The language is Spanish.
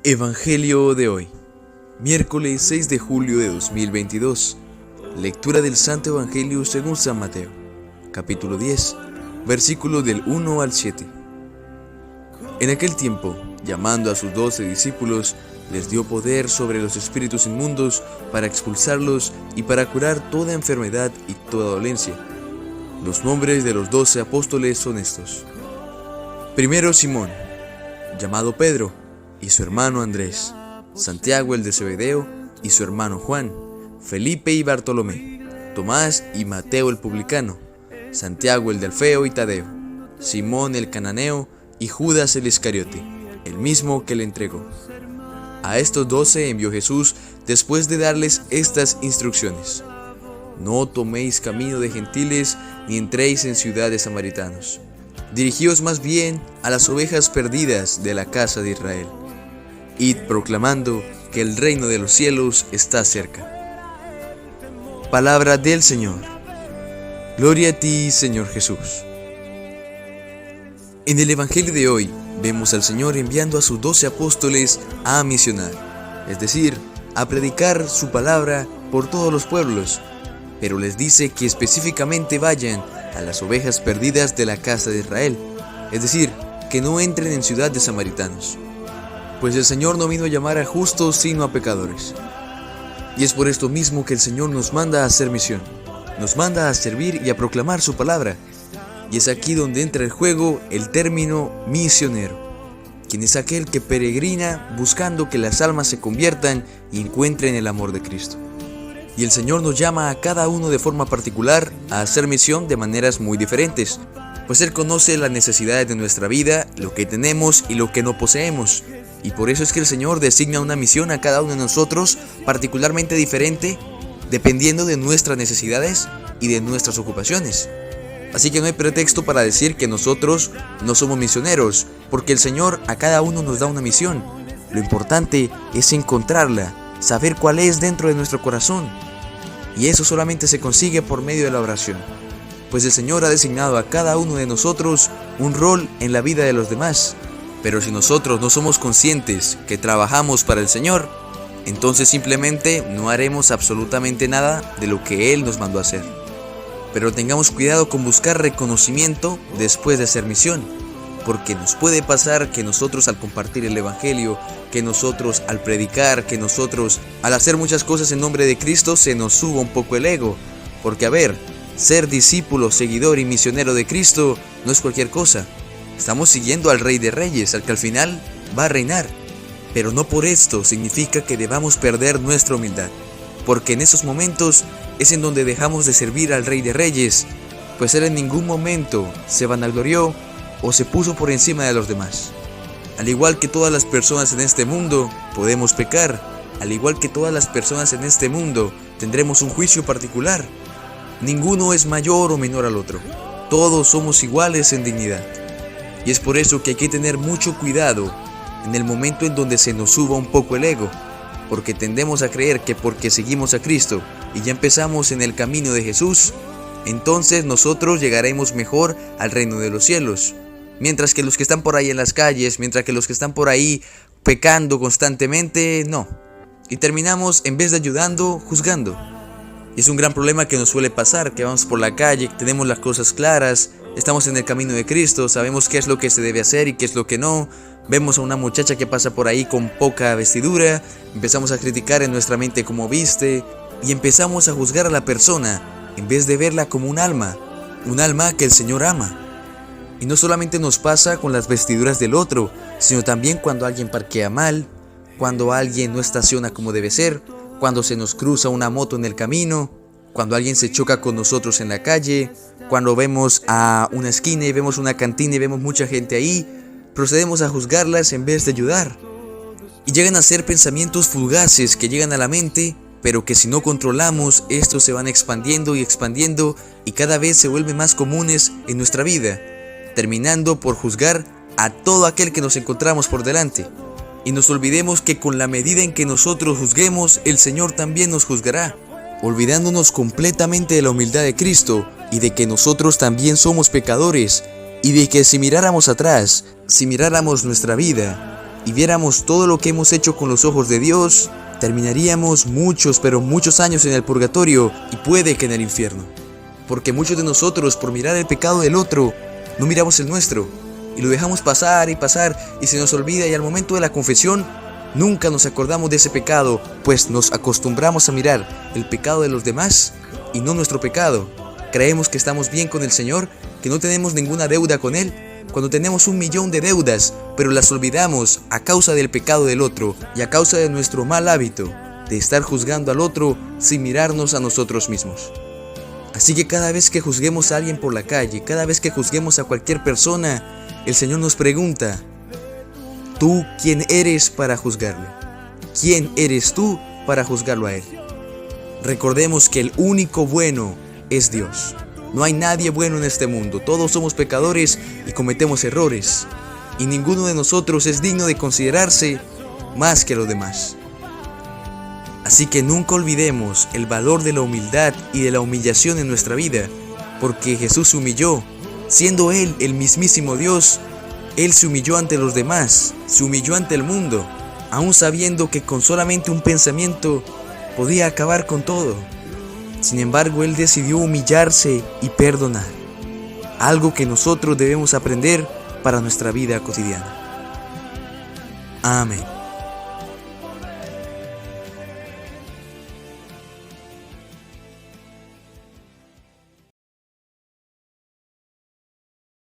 Evangelio de hoy, miércoles 6 de julio de 2022. Lectura del Santo Evangelio según San Mateo, capítulo 10, versículos del 1 al 7. En aquel tiempo, llamando a sus 12 discípulos, les dio poder sobre los espíritus inmundos para expulsarlos y para curar toda enfermedad y toda dolencia. Los nombres de los 12 apóstoles son estos. Primero Simón, llamado Pedro, y su hermano Andrés, Santiago el de Zebedeo y su hermano Juan, Felipe y Bartolomé, Tomás y Mateo el publicano, Santiago el de Alfeo y Tadeo, Simón el cananeo y Judas el Iscariote, el mismo que le entregó. A estos 12 envió Jesús después de darles estas instrucciones: no toméis camino de gentiles ni entréis en ciudad de samaritanos. Dirigíos más bien a las ovejas perdidas de la casa de Israel. Id proclamando que el reino de los cielos está cerca. Palabra del Señor. Gloria a ti, Señor Jesús. En el Evangelio de hoy vemos al Señor enviando a sus 12 apóstoles a misionar, es decir, a predicar su palabra por todos los pueblos, pero les dice que específicamente vayan a las ovejas perdidas de la casa de Israel, es decir, que no entren en ciudad de samaritanos. Pues el Señor no vino a llamar a justos sino a pecadores. Y es por esto mismo que el Señor nos manda a hacer misión, nos manda a servir y a proclamar su palabra. Y es aquí donde entra en juego el término misionero, quien es aquel que peregrina buscando que las almas se conviertan y encuentren el amor de Cristo. Y el Señor nos llama a cada uno de forma particular a hacer misión de maneras muy diferentes, pues Él conoce las necesidades de nuestra vida, lo que tenemos y lo que no poseemos. Y por eso es que el Señor designa una misión a cada uno de nosotros particularmente diferente, dependiendo de nuestras necesidades y de nuestras ocupaciones. Así que no hay pretexto para decir que nosotros no somos misioneros, porque el Señor a cada uno nos da una misión. Lo importante es encontrarla, saber cuál es dentro de nuestro corazón. Y eso solamente se consigue por medio de la oración, pues el Señor ha designado a cada uno de nosotros un rol en la vida de los demás. Pero si nosotros no somos conscientes que trabajamos para el Señor, entonces simplemente no haremos absolutamente nada de lo que Él nos mandó a hacer. Pero tengamos cuidado con buscar reconocimiento después de hacer misión, porque nos puede pasar que nosotros al compartir el Evangelio, que nosotros al predicar, que nosotros al hacer muchas cosas en nombre de Cristo se nos suba un poco el ego. Porque ser discípulo, seguidor y misionero de Cristo no es cualquier cosa. Estamos siguiendo al Rey de Reyes, al que al final va a reinar. Pero no por esto significa que debamos perder nuestra humildad, porque en esos momentos es en donde dejamos de servir al Rey de Reyes, pues Él en ningún momento se vanaglorió o se puso por encima de los demás. Al igual que todas las personas en este mundo, podemos pecar. Al igual que todas las personas en este mundo, tendremos un juicio particular. Ninguno es mayor o menor al otro. Todos somos iguales en dignidad. Y es por eso que hay que tener mucho cuidado en el momento en donde se nos suba un poco el ego, porque tendemos a creer que porque seguimos a Cristo y ya empezamos en el camino de Jesús, entonces nosotros llegaremos mejor al reino de los cielos, mientras que los que están por ahí en las calles, mientras que los que están por ahí pecando constantemente, no. Y terminamos, en vez de ayudando, juzgando. Y es un gran problema que nos suele pasar, que vamos por la calle, tenemos las cosas claras, estamos en el camino de Cristo, sabemos qué es lo que se debe hacer y qué es lo que no. Vemos a una muchacha que pasa por ahí con poca vestidura, empezamos a criticar en nuestra mente cómo viste y empezamos a juzgar a la persona en vez de verla como un alma que el Señor ama. Y no solamente nos pasa con las vestiduras del otro, sino también cuando alguien parquea mal, cuando alguien no estaciona como debe ser, cuando se nos cruza una moto en el camino, cuando alguien se choca con nosotros en la calle, cuando vemos a una esquina y vemos una cantina y vemos mucha gente ahí, procedemos a juzgarlas en vez de ayudar. Y llegan a ser pensamientos fugaces que llegan a la mente, pero que si no controlamos, estos se van expandiendo y cada vez se vuelven más comunes en nuestra vida, terminando por juzgar a todo aquel que nos encontramos por delante. Y nos olvidemos que con la medida en que nosotros juzguemos, el Señor también nos juzgará, olvidándonos completamente de la humildad de Cristo y de que nosotros también somos pecadores, y de que si miráramos atrás, si miráramos nuestra vida, y viéramos todo lo que hemos hecho con los ojos de Dios, terminaríamos muchos, pero muchos años en el purgatorio y puede que en el infierno. Porque muchos de nosotros, por mirar el pecado del otro, no miramos el nuestro y lo dejamos pasar y se nos olvida, y al momento de la confesión nunca nos acordamos de ese pecado, pues nos acostumbramos a mirar el pecado de los demás y no nuestro pecado. Creemos que estamos bien con el Señor, que no tenemos ninguna deuda con Él, cuando tenemos 1.000.000 de deudas, pero las olvidamos a causa del pecado del otro y a causa de nuestro mal hábito de estar juzgando al otro sin mirarnos a nosotros mismos. Así que cada vez que juzguemos a alguien por la calle, cada vez que juzguemos a cualquier persona, el Señor nos pregunta: ¿tú quién eres para juzgarle? ¿Quién eres tú para juzgarlo a Él? Recordemos que el único bueno es Dios. No hay nadie bueno en este mundo. Todos somos pecadores y cometemos errores. Y ninguno de nosotros es digno de considerarse más que los demás. Así que nunca olvidemos el valor de la humildad y de la humillación en nuestra vida, porque Jesús se humilló, siendo Él el mismísimo Dios. Él se humilló ante los demás, se humilló ante el mundo, aún sabiendo que con solamente un pensamiento podía acabar con todo. Sin embargo, Él decidió humillarse y perdonar, algo que nosotros debemos aprender para nuestra vida cotidiana. Amén.